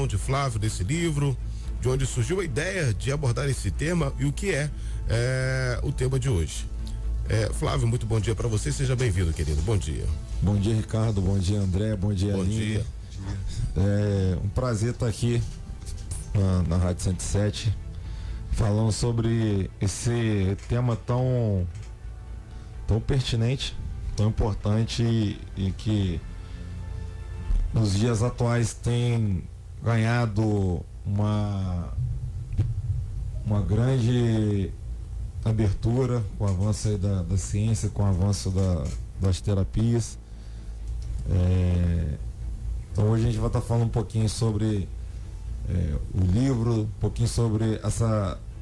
participação de Flávio desse livro, de onde surgiu a ideia de abordar esse tema e o que é o tema de hoje. Flávio, muito bom dia para você, seja bem-vindo, querido, bom dia. Bom dia, Ricardo, bom dia, André, bom dia, Bom Aline. dia. É um prazer estar aqui na Rádio 107 falando sobre esse tema tão pertinente, tão importante e que nos dias atuais tem ganhado uma grande abertura com o avanço aí da ciência, com o avanço das terapias. Então hoje a gente vai estar falando um pouquinho sobre o livro, um pouquinho sobre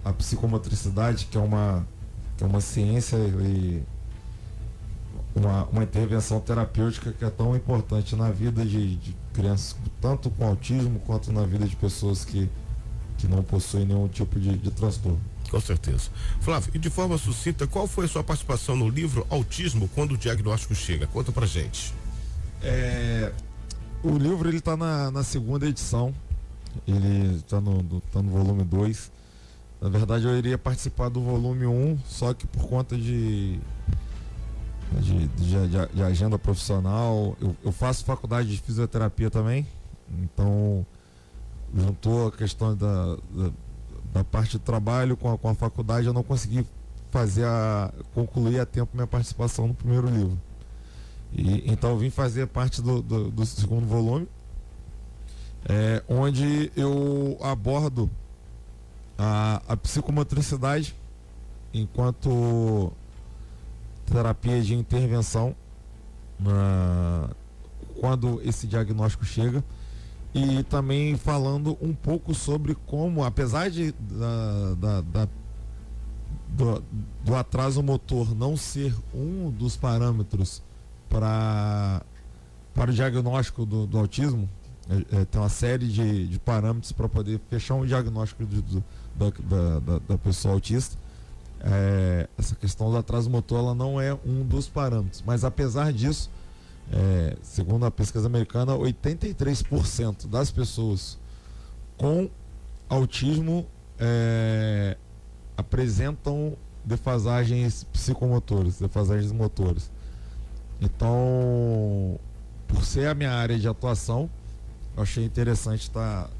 a psicomotricidade, que é uma ciência e uma intervenção terapêutica que é tão importante na vida de crianças, tanto com autismo quanto na vida de pessoas que não possuem nenhum tipo de transtorno. Com certeza. Flávio, e de forma sucinta, qual foi a sua participação no livro Autismo, quando o diagnóstico chega? Conta pra gente. O livro ele está na segunda edição, ele está no volume 2. Na verdade eu iria participar do volume 1, só que por conta de agenda profissional, eu faço faculdade de fisioterapia também, então juntou a questão da parte de trabalho com a faculdade, eu não consegui concluir a tempo minha participação no primeiro livro. Então eu vim fazer parte do segundo volume, onde eu abordo a psicomotricidade enquanto terapia de intervenção quando esse diagnóstico chega, e também falando um pouco sobre como, apesar do atraso motor não ser um dos parâmetros para o diagnóstico do autismo, tem uma série de parâmetros para poder fechar um diagnóstico da pessoa autista. Essa questão do atraso motor ela não é um dos parâmetros, mas apesar disso, segundo a pesquisa americana, 83% das pessoas com autismo apresentam defasagens psicomotoras, defasagens motoras. Então, por ser a minha área de atuação, eu achei interessante estar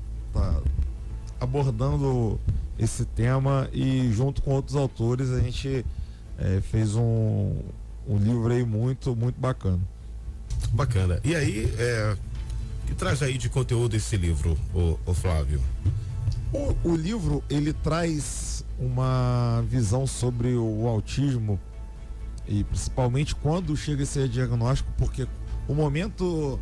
abordando esse tema, e junto com outros autores a gente fez um livro aí muito, muito bacana. Bacana. E aí, que traz aí de conteúdo esse livro, o Flávio? O livro, ele traz uma visão sobre o autismo, e principalmente quando chega esse diagnóstico, porque o momento,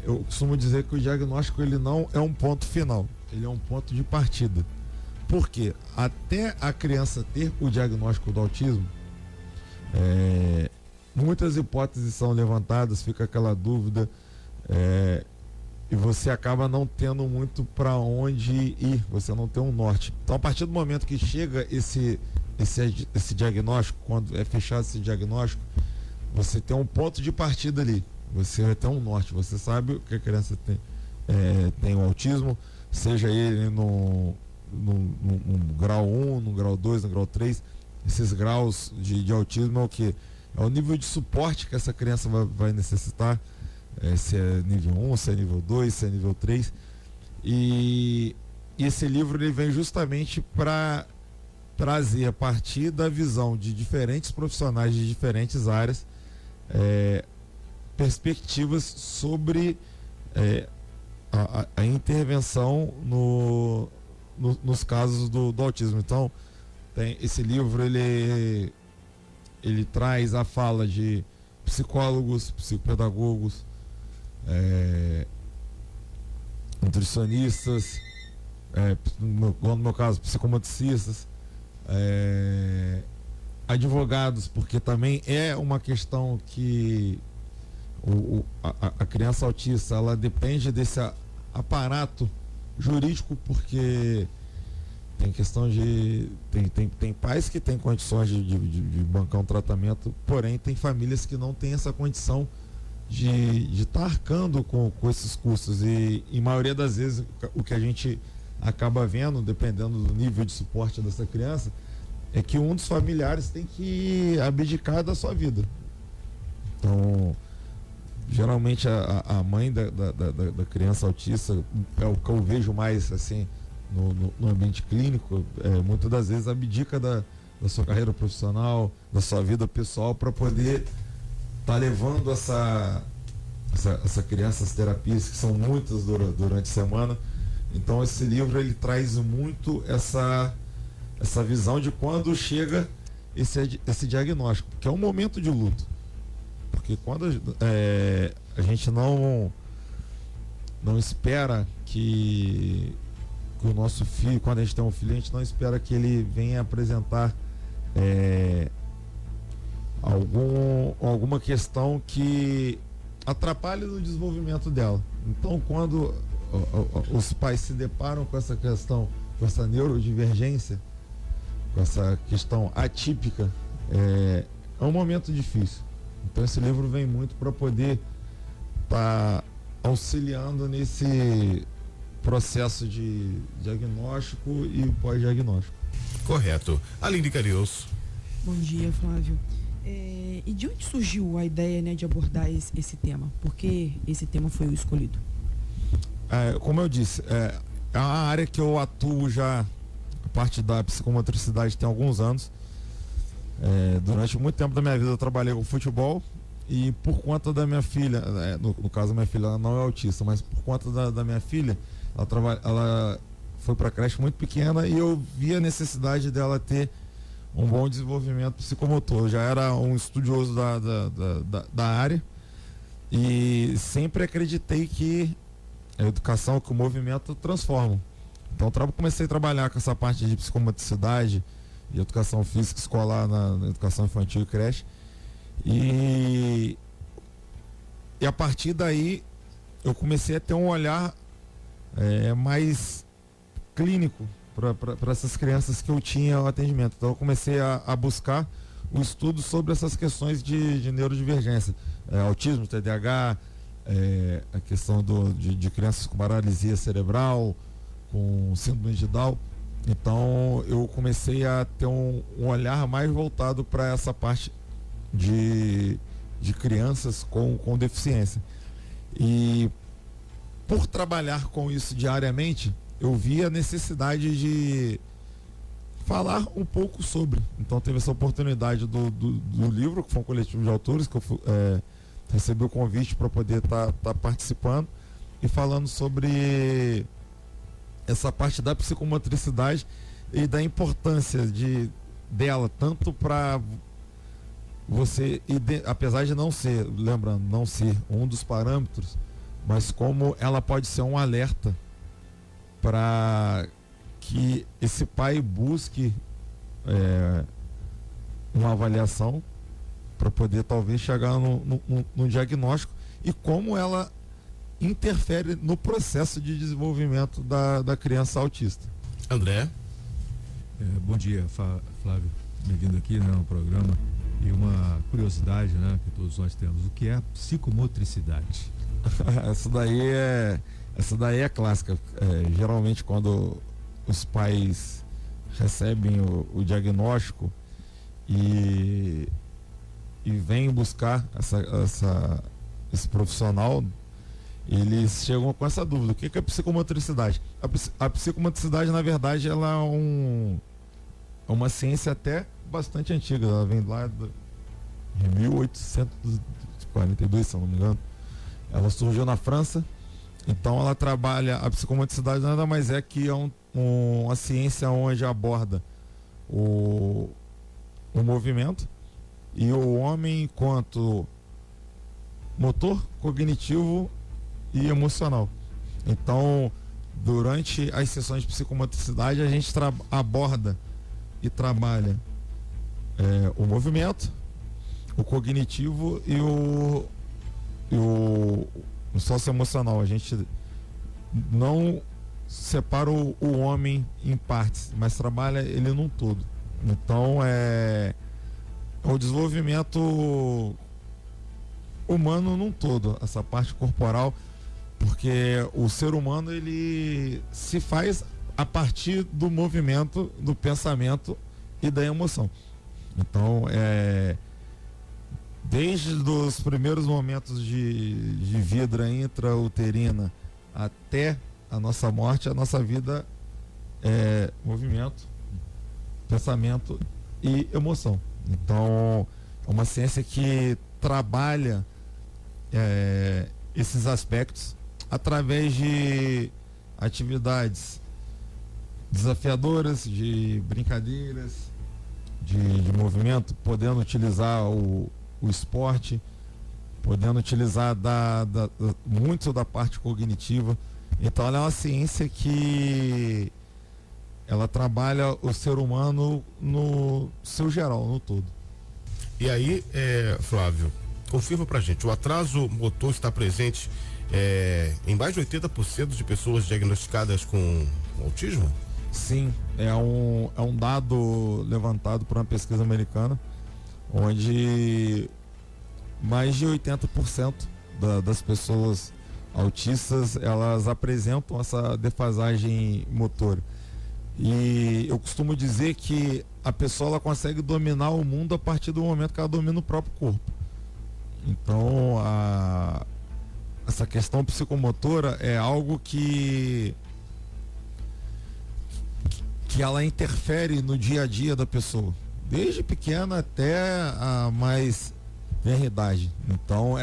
eu costumo dizer que o diagnóstico ele não é um ponto final, ele é um ponto de partida. Porque até a criança ter o diagnóstico do autismo, muitas hipóteses são levantadas, fica aquela dúvida, e você acaba não tendo muito para onde ir, você não tem um norte. Então, a partir do momento que chega esse diagnóstico, quando é fechado esse diagnóstico, você tem um ponto de partida ali, você vai ter um norte, você sabe que a criança tem o autismo, seja ele no grau 1, no grau 2, no grau 3, esses graus de autismo é o que? É o nível de suporte que essa criança vai necessitar, se é nível 1, se é nível 2, se é nível 3. E esse livro ele vem justamente para trazer, a partir da visão de diferentes profissionais de diferentes áreas, perspectivas sobre a intervenção nos casos do autismo. Então, esse livro ele traz a fala de psicólogos, psicopedagogos, nutricionistas, no meu caso, psicomotricistas, advogados, porque também é uma questão que a criança autista ela depende desse aparato jurídico, porque tem questão de tem pais que têm condições de bancar um tratamento, porém tem famílias que não têm essa condição de estar arcando com esses custos. E em maioria das vezes o que a gente acaba vendo, dependendo do nível de suporte dessa criança, é que um dos familiares tem que abdicar da sua vida. Então, geralmente a mãe da criança autista é o que eu vejo mais assim no ambiente clínico, muitas das vezes abdica da sua carreira profissional, da sua vida pessoal, para poder estar levando essa criança às terapias, que são muitas durante a semana. Então esse livro ele traz muito essa visão de quando chega esse diagnóstico, que é um momento de luto. Porque quando a gente não espera que o nosso filho, quando a gente tem um filho, a gente não espera que ele venha apresentar alguma questão que atrapalhe no desenvolvimento dela. Então, quando os pais se deparam com essa questão, com essa neurodivergência, com essa questão atípica, é um momento difícil. Então esse livro vem muito para poder estar auxiliando nesse processo de diagnóstico e pós-diagnóstico. Correto. Aline Carius. Bom dia, Flávio. E de onde surgiu a ideia, né, de abordar esse tema? Por que esse tema foi o escolhido? Como eu disse, é uma área que eu atuo já, a parte da psicomotricidade tem alguns anos. Durante muito tempo da minha vida eu trabalhei com futebol e por conta da minha filha, no caso minha filha ela não é autista, mas por conta da minha filha, ela foi para a creche muito pequena e eu vi a necessidade dela ter um bom desenvolvimento psicomotor. Eu já era um estudioso da área e sempre acreditei que a educação, que o movimento transforma. Então comecei a trabalhar com essa parte de psicomotricidade e educação física escolar na educação infantil e creche. E a partir daí eu comecei a ter um olhar mais clínico para essas crianças que eu tinha o atendimento. Então eu comecei a buscar o estudo sobre essas questões de neurodivergência, autismo, TDAH, a questão de crianças com paralisia cerebral, com síndrome de Down. Então eu comecei a ter um olhar mais voltado para essa parte de crianças com deficiência. E por trabalhar com isso diariamente, eu vi a necessidade de falar um pouco sobre. Então teve essa oportunidade do livro, que foi um coletivo de autores, que eu recebi o convite para poder estar participando e falando sobre essa parte da psicomotricidade e da importância dela, tanto para você, apesar de não ser um dos parâmetros, mas como ela pode ser um alerta para que esse pai busque uma avaliação para poder talvez chegar no diagnóstico e como ela interfere no processo de desenvolvimento da criança autista. André. Bom dia, Flávio, bem-vindo aqui no programa. E uma curiosidade, né, que todos nós temos: o que é a psicomotricidade? Essa daí é clássica. Geralmente quando os pais recebem o diagnóstico e vêm buscar esse profissional, eles chegam com essa dúvida: o que é psicomotricidade? A psicomotricidade, na verdade, ela é uma ciência até bastante antiga. Ela vem lá de 1842, se eu não me engano. Ela surgiu na França. Então ela trabalha, a psicomotricidade nada mais é que uma ciência onde aborda o movimento e o homem enquanto motor, cognitivo e emocional. Então, durante as sessões de psicomotricidade, a gente aborda e trabalha o movimento, o cognitivo e o socioemocional. A gente não separa o homem em partes, mas trabalha ele num todo. Então o desenvolvimento humano num todo, essa parte corporal, porque o ser humano ele se faz a partir do movimento, do pensamento e da emoção. Então, desde os primeiros momentos de vida intrauterina até a nossa morte, a nossa vida é movimento, pensamento e emoção. Então, é uma ciência que trabalha esses aspectos através de atividades desafiadoras, de brincadeiras, de movimento, podendo utilizar o esporte, podendo utilizar muito da parte cognitiva. Então ela é uma ciência que ela trabalha o ser humano no seu geral, no todo. E aí, Flávio, confirma pra gente, o atraso motor está presente em mais de 80% de pessoas diagnosticadas com autismo? Sim, é um dado levantado por uma pesquisa americana, onde mais de 80% das pessoas autistas, elas apresentam essa defasagem motora. E eu costumo dizer que a pessoa ela consegue dominar o mundo a partir do momento que ela domina o próprio corpo. Então, essa questão psicomotora é algo que ela interfere no dia a dia da pessoa, desde pequena até a mais tenra idade. Então,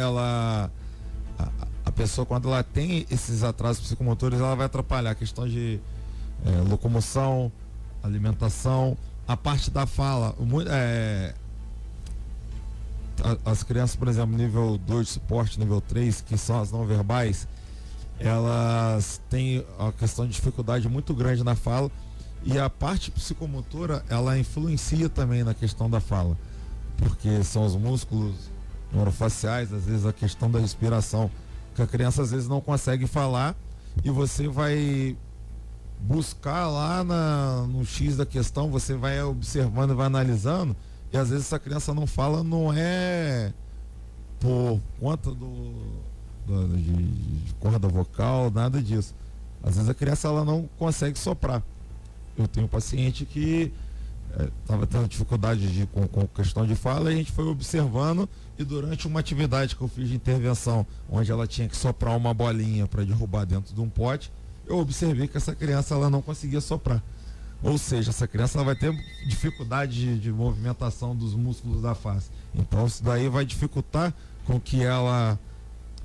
a pessoa, quando ela tem esses atrasos psicomotores, ela vai atrapalhar a questão de locomoção, alimentação, a parte da fala. As crianças, por exemplo, nível 2 de suporte, nível 3, que são as não verbais, elas têm a questão de dificuldade muito grande na fala, e a parte psicomotora, ela influencia também na questão da fala, porque são os músculos neurofaciais, às vezes a questão da respiração, que a criança às vezes não consegue falar, e você vai buscar lá no X da questão, você vai observando e vai analisando, e às vezes essa criança não fala, não é por conta de corda vocal, nada disso. Às vezes a criança ela não consegue soprar. Eu tenho um paciente que estava tendo dificuldade com questão de fala, e a gente foi observando, e durante uma atividade que eu fiz de intervenção, onde ela tinha que soprar uma bolinha para derrubar dentro de um pote, eu observei que essa criança ela não conseguia soprar. Ou seja, essa criança ela vai ter dificuldade de movimentação dos músculos da face. Então isso daí vai dificultar com que ela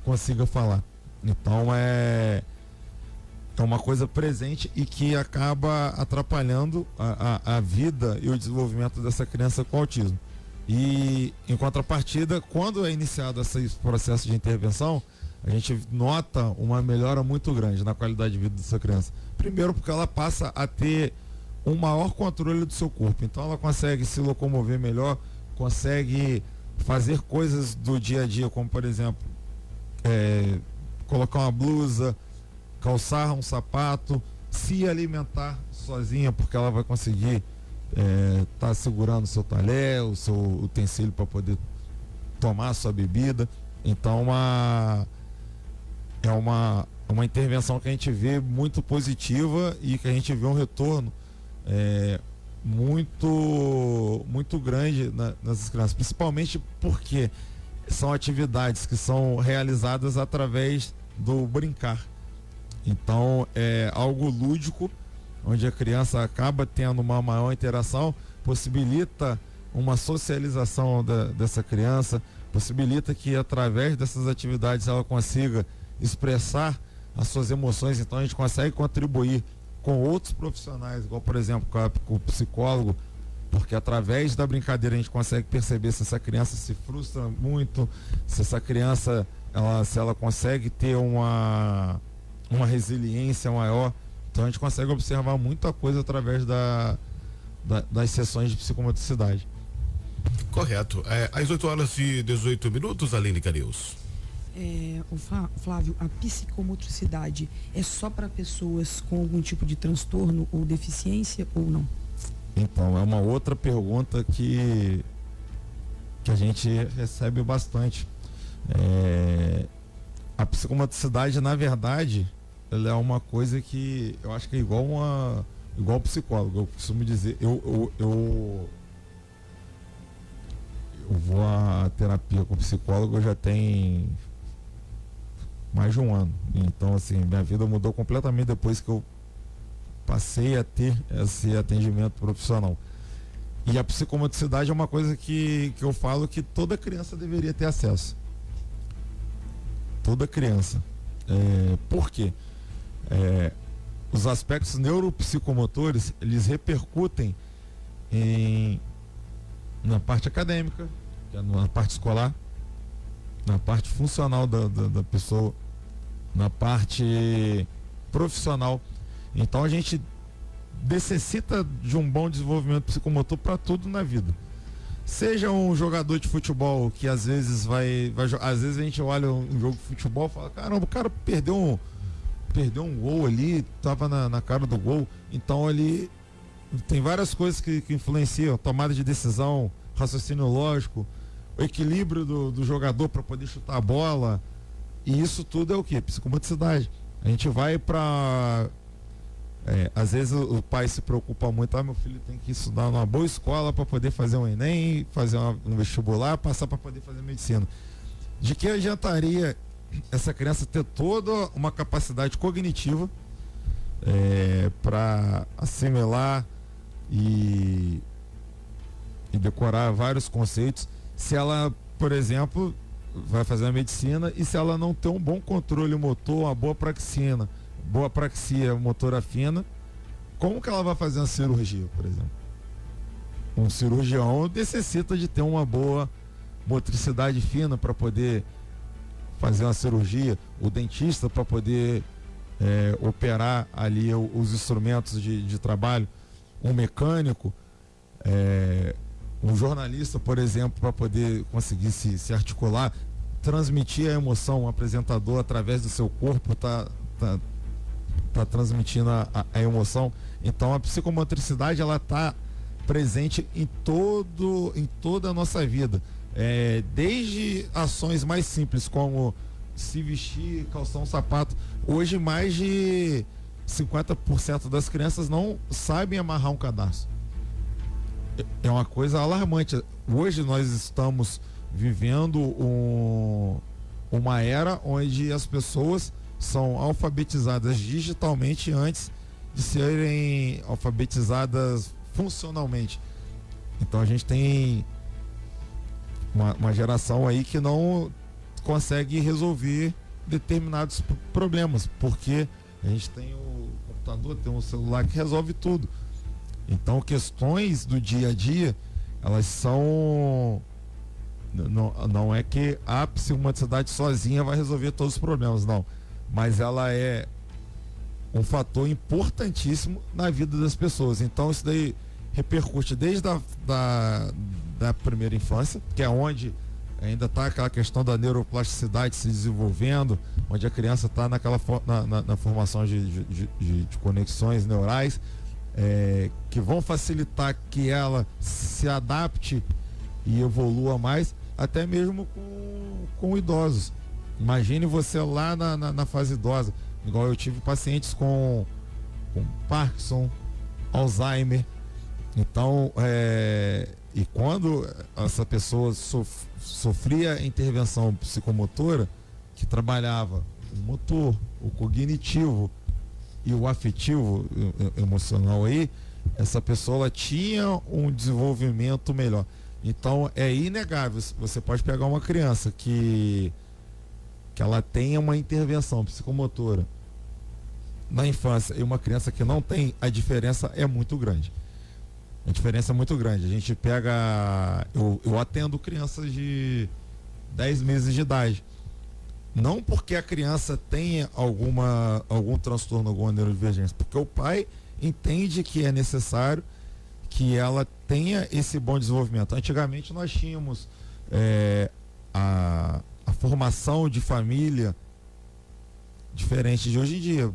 consiga falar. Então é uma coisa presente e que acaba atrapalhando a vida e o desenvolvimento dessa criança com autismo. E em contrapartida, quando é iniciado esse processo de intervenção, a gente nota uma melhora muito grande na qualidade de vida dessa criança. Primeiro porque ela passa a ter um maior controle do seu corpo. Então ela consegue se locomover melhor, consegue fazer coisas do dia a dia, como por exemplo, colocar uma blusa, calçar um sapato, se alimentar sozinha, porque ela vai conseguir tá segurando o seu talher, o seu utensílio para poder tomar a sua bebida. Então é uma intervenção que a gente vê muito positiva e que a gente vê um retorno muito grande nessas crianças, principalmente porque são atividades que são realizadas através do brincar. Então é algo lúdico, onde a criança acaba tendo uma maior interação, possibilita uma socialização dessa criança, possibilita que através dessas atividades ela consiga expressar as suas emoções. Então a gente consegue contribuir com outros profissionais, igual por exemplo com o psicólogo, porque através da brincadeira a gente consegue perceber se essa criança se frustra muito, se essa criança se ela consegue ter uma resiliência maior. Então a gente consegue observar muita coisa através das sessões de psicomotricidade. Correto. Às 8h18, Aline Careus. Flávio, a psicomotricidade é só para pessoas com algum tipo de transtorno ou deficiência ou não? Então, é uma outra pergunta que a gente recebe bastante. A psicomotricidade, na verdade, ela é uma coisa que eu acho que é igual psicólogo. Eu costumo dizer, eu vou à terapia com psicólogo já tem mais de um ano. Então, assim, minha vida mudou completamente depois que eu passei a ter esse atendimento profissional. E a psicomotricidade é uma coisa que eu falo que toda criança deveria ter acesso. Toda criança. Por quê? Os aspectos neuropsicomotores, eles repercutem na parte acadêmica, na parte escolar, na parte funcional da pessoa, na parte profissional. Então a gente necessita de um bom desenvolvimento psicomotor para tudo na vida. Seja um jogador de futebol que às vezes às vezes a gente olha um jogo de futebol e fala, caramba, o cara perdeu um gol ali, tava na cara do gol. Então ele tem várias coisas que influenciam, tomada de decisão, raciocínio lógico, o equilíbrio do jogador para poder chutar a bola. E isso tudo é o que? Psicomotricidade. A gente vai para às vezes o pai se preocupa muito, meu filho tem que estudar numa boa escola para poder fazer um Enem, fazer um vestibular, passar para poder fazer medicina. De que adiantaria essa criança ter toda uma capacidade cognitiva para assimilar e decorar vários conceitos, se ela, por exemplo, vai fazer a medicina e se ela não tem um bom controle motor, uma boa praxia motora fina, como que ela vai fazer uma cirurgia, por exemplo? Um cirurgião necessita de ter uma boa motricidade fina para poder fazer uma cirurgia, o dentista para poder operar ali os instrumentos de trabalho, um mecânico, um jornalista, por exemplo, para poder conseguir se articular, transmitir a emoção. Um apresentador, através do seu corpo, tá transmitindo a emoção. Então a psicomotricidade, ela tá presente em toda a nossa vida, desde ações mais simples como se vestir, calçar um sapato. Hoje mais de 50% das crianças não sabem amarrar um cadarço. É uma coisa alarmante. Hoje nós estamos vivendo uma era onde as pessoas são alfabetizadas digitalmente antes de serem alfabetizadas funcionalmente. Então a gente tem uma geração aí que não consegue resolver determinados problemas, porque a gente tem o computador, tem um celular que resolve tudo. Então questões do dia a dia, elas são... Não é que a psicomotricidade sozinha vai resolver todos os problemas, não. Mas ela é um fator importantíssimo na vida das pessoas. Então isso daí repercute desde da primeira infância, que é onde ainda está aquela questão da neuroplasticidade se desenvolvendo, onde a criança está na formação de conexões neurais, que vão facilitar que ela se adapte e evolua mais, até mesmo com idosos. Imagine você lá na fase idosa, igual eu tive pacientes com Parkinson, Alzheimer. Então, e quando essa pessoa sofria intervenção psicomotora, que trabalhava o motor, o cognitivo e o afetivo, emocional aí, essa pessoa ela tinha um desenvolvimento melhor. Então é inegável, você pode pegar uma criança que ela tenha uma intervenção psicomotora na infância e uma criança que não tem, a diferença é muito grande. A diferença é muito grande. A gente pega, eu atendo crianças de 10 meses de idade. Não porque a criança tenha algum transtorno, alguma neurodivergência, porque o pai entende que é necessário que ela tenha esse bom desenvolvimento. Antigamente nós tínhamos a formação de família diferente de hoje em dia.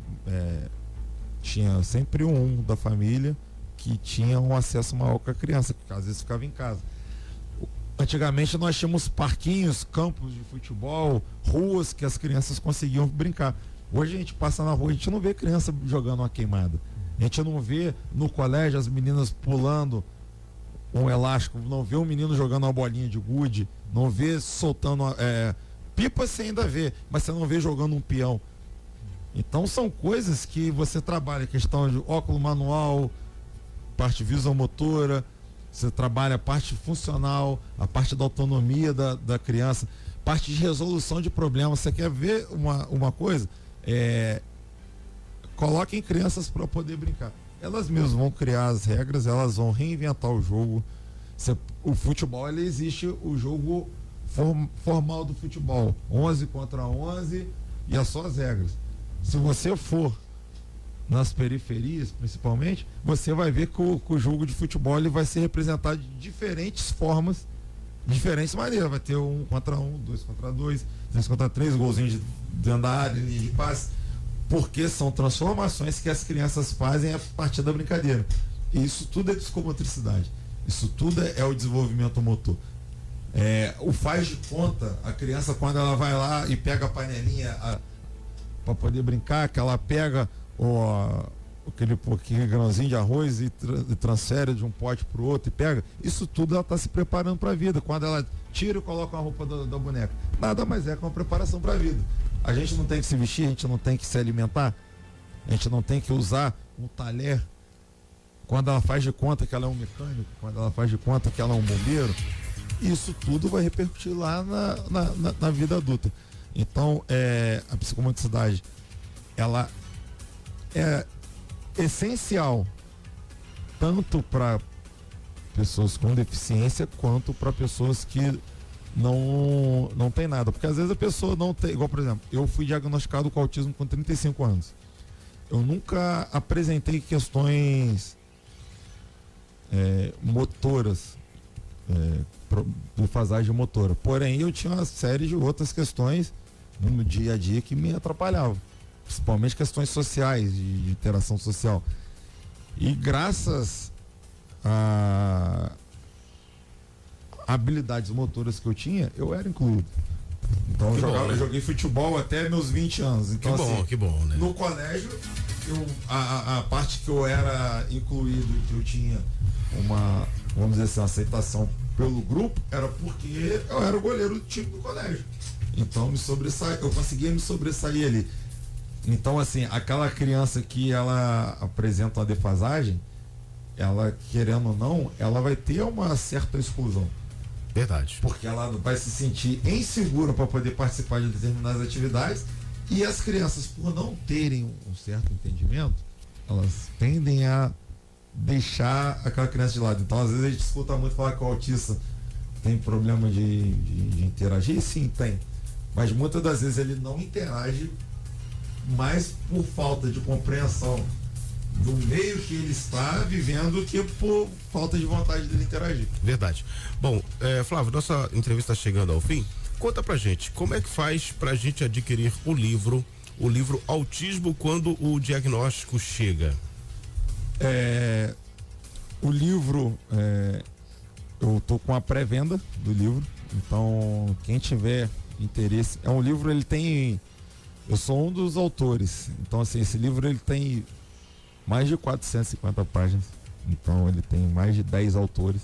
Tinha sempre um da família que tinha um acesso maior com a criança, que às vezes ficava em casa. Antigamente nós tínhamos parquinhos, campos de futebol, ruas que as crianças conseguiam brincar. Hoje a gente passa na rua, a gente não vê criança jogando uma queimada. A gente não vê no colégio as meninas pulando um elástico, não vê um menino jogando uma bolinha de gude, não vê soltando pipa, você ainda vê, mas você não vê jogando um peão. Então são coisas que você trabalha, questão de óculo manual, parte visomotora, você trabalha a parte funcional, a parte da autonomia da criança, parte de resolução de problemas. Você quer ver uma coisa? Coloquem crianças para poder brincar. Elas mesmas vão criar as regras, elas vão reinventar o jogo. O futebol, ele existe o jogo formal do futebol, 11 contra 11, e é só as regras. Se você for nas periferias, principalmente, você vai ver que o jogo de futebol ele vai ser representado de diferentes formas, diferentes maneiras. Vai ter 1 contra 1, 2 contra 2, 3 contra 3, golzinho dentro da área, linha de passe, porque são transformações que as crianças fazem a partir da brincadeira. E isso tudo é psicomotricidade. Isso tudo é o desenvolvimento motor. O faz de conta, a criança, quando ela vai lá e pega a panelinha para poder brincar, que ela pega aquele pouquinho grãozinho de arroz e transfere de um pote para o outro e pega, isso tudo ela está se preparando para a vida. Quando ela tira e coloca a roupa da boneca, nada mais é que uma preparação para a vida. A gente não tem que se vestir, a gente não tem que se alimentar, a gente não tem que usar um talher. Quando ela faz de conta que ela é um mecânico, quando ela faz de conta que ela é um bombeiro, isso tudo vai repercutir lá na vida adulta. Então, a psicomotricidade, ela é essencial tanto para pessoas com deficiência quanto para pessoas que não tem nada. Porque às vezes a pessoa não tem, igual por exemplo, eu fui diagnosticado com autismo com 35 anos. Eu nunca apresentei questões motoras, defasagem motora. Porém, eu tinha uma série de outras questões no dia a dia que me atrapalhavam. Principalmente questões sociais, de interação social. E graças a habilidades motoras que eu tinha, eu era incluído. Então eu joguei futebol até meus 20 anos. Então, que bom, né? No colégio, a parte que eu era incluído, que eu tinha vamos dizer assim, uma aceitação pelo grupo, era porque eu era o goleiro do time do colégio. Então eu conseguia me sobressair ali. Então, assim, aquela criança que ela apresenta uma defasagem, ela, querendo ou não, ela vai ter uma certa exclusão. Verdade. Porque ela vai se sentir insegura para poder participar de determinadas atividades, e as crianças, por não terem um certo entendimento, elas tendem a deixar aquela criança de lado. Então, às vezes a gente escuta muito falar que o autista tem problema de interagir. Sim, tem. Mas muitas das vezes ele não interage mais por falta de compreensão do meio que ele está vivendo que por falta de vontade dele interagir. Verdade. Bom, Flávio, nossa entrevista está chegando ao fim. Conta pra gente, como é que faz pra gente adquirir o livro Autismo quando o diagnóstico chega? O livro, eu tô com a pré-venda do livro, então quem tiver interesse, é um livro, eu sou um dos autores, então assim, esse livro ele tem mais de 450 páginas, então ele tem mais de 10 autores,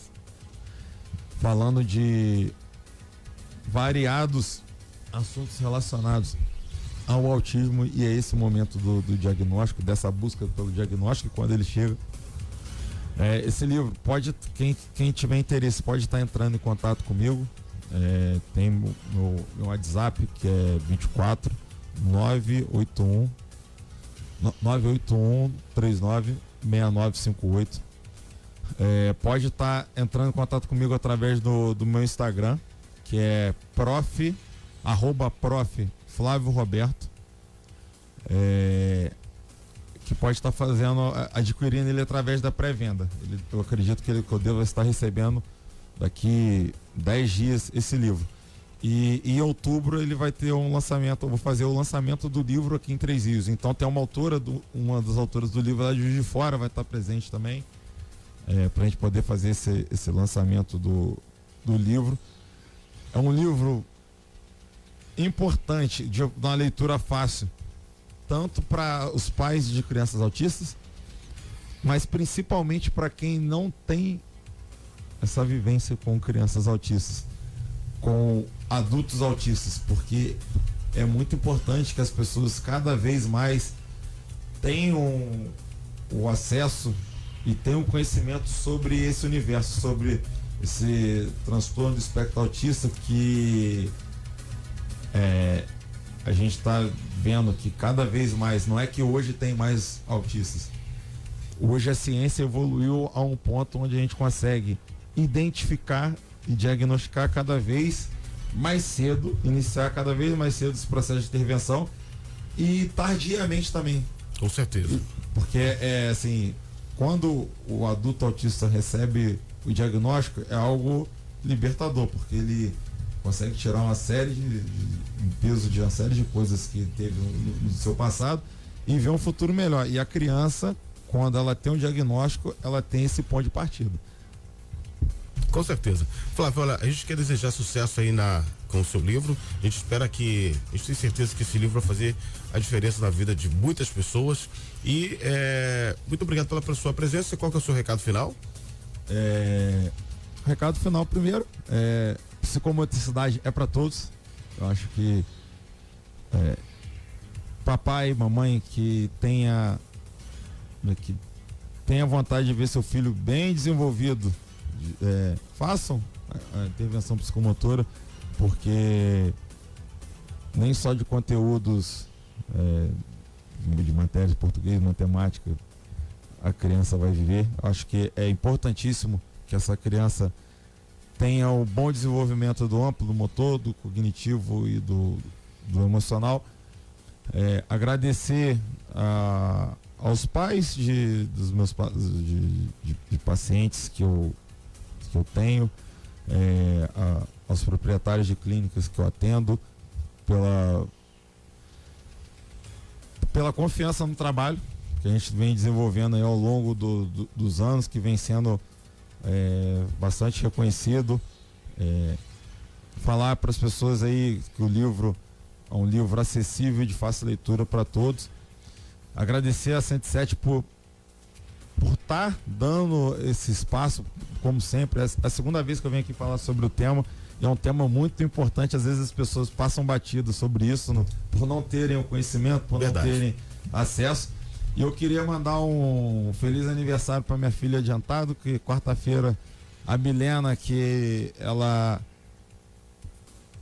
falando de variados assuntos relacionados ao autismo, e é esse momento do diagnóstico, dessa busca pelo diagnóstico, quando ele chega. Esse livro, quem tiver interesse pode estar entrando em contato comigo. Tem meu WhatsApp, que é 24 981 39 6958. Pode estar entrando em contato comigo através do meu Instagram, que é @prof Flávio Roberto, que pode estar adquirindo ele através da pré-venda. Eu acredito que eu devo estar recebendo daqui 10 dias esse livro. E em outubro ele vai ter um lançamento. Eu vou fazer o lançamento do livro aqui em Três Rios. Então tem uma das autoras do livro lá de Juiz de Fora vai estar presente também, para a gente poder fazer esse lançamento do livro. É um livro importante, de uma leitura fácil, tanto para os pais de crianças autistas, mas principalmente para quem não tem essa vivência com crianças autistas, com adultos autistas, porque é muito importante que as pessoas cada vez mais tenham o acesso e tenham conhecimento sobre esse universo, sobre esse transtorno do espectro autista que a gente está vendo que cada vez mais, não é que hoje tem mais autistas, hoje a ciência evoluiu a um ponto onde a gente consegue identificar e diagnosticar cada vez mais cedo, iniciar cada vez mais cedo esse processo de intervenção e tardiamente também. Com certeza. Porque assim, quando o adulto autista recebe o diagnóstico, é algo libertador, porque ele consegue tirar uma série um peso de uma série de coisas que teve no seu passado e ver um futuro melhor. E a criança, quando ela tem um diagnóstico, ela tem esse ponto de partida. Com certeza. Flávio, olha, a gente quer desejar sucesso aí com o seu livro. A gente espera que, a gente tem certeza que esse livro vai fazer a diferença na vida de muitas pessoas. E muito obrigado pela sua presença. Qual que é o seu recado final? Recado final primeiro, psicomotricidade é para todos. Eu acho que papai, mamãe que tenha vontade de ver seu filho bem desenvolvido, façam a intervenção psicomotora, porque nem só de conteúdos de matérias, português, matemática, a criança vai viver. Acho que é importantíssimo que essa criança tenha o bom desenvolvimento do amplo, do motor, do cognitivo e do emocional. Agradecer aos pais dos meus de pacientes que eu tenho, aos proprietários de clínicas que eu atendo, pela confiança no trabalho que a gente vem desenvolvendo aí ao longo dos anos, que vem sendo bastante reconhecido. Falar para as pessoas aí que o livro é um livro acessível e de fácil leitura para todos. Agradecer a 107 por estar dando esse espaço, como sempre. É a segunda vez que eu venho aqui falar sobre o tema, e é um tema muito importante. Às vezes as pessoas passam batido sobre isso, por não terem o conhecimento, por Verdade. não terem acesso. E eu queria mandar um feliz aniversário para minha filha adiantado, que quarta-feira, a Milena, que ela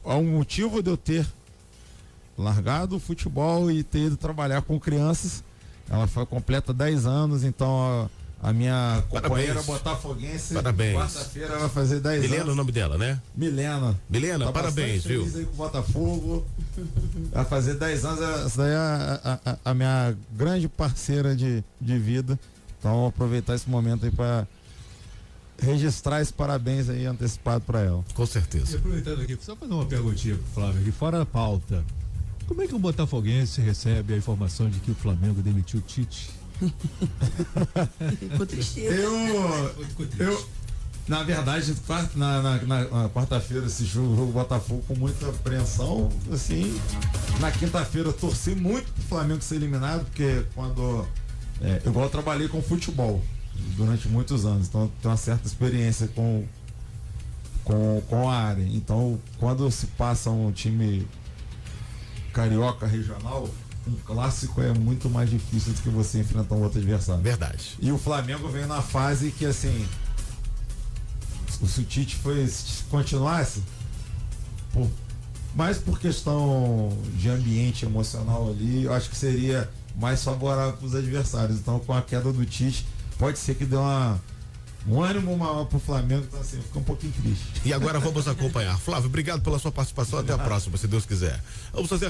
é um motivo de eu ter largado o futebol e ter ido trabalhar com crianças. Ela completa 10 anos, então a minha companheira botafoguense, parabéns. Quarta-feira vai fazer 10 anos. Milena é o nome dela, né? Milena, tá parabéns, viu? Aí com o Botafogo. Vai fazer 10 anos, essa daí é a minha grande parceira de vida. Então vou aproveitar esse momento aí para registrar esse parabéns aí antecipado para ela. Com certeza. E aproveitando aqui, só fazer uma perguntinha pro Flávio aqui, fora da pauta. Como é que um botafoguense recebe a informação de que o Flamengo demitiu o Tite? Ficou tristeza. Na verdade, na quarta-feira assisti o jogo Botafogo com muita apreensão. Assim, na quinta-feira eu torci muito pro Flamengo ser eliminado, porque igual eu trabalhei com futebol durante muitos anos, então eu tenho uma certa experiência com a área. Então, quando se passa um time carioca regional, um clássico é muito mais difícil do que você enfrentar um outro adversário. Verdade. E o Flamengo veio na fase que, assim, se o Tite continuasse, mais por questão de ambiente emocional ali, eu acho que seria mais favorável para os adversários. Então, com a queda do Tite, pode ser que dê um ânimo maior pro Flamengo, então assim, fica um pouquinho triste. E agora vamos acompanhar. Flávio, obrigado pela sua participação. Até a próxima, se Deus quiser. Vamos fazer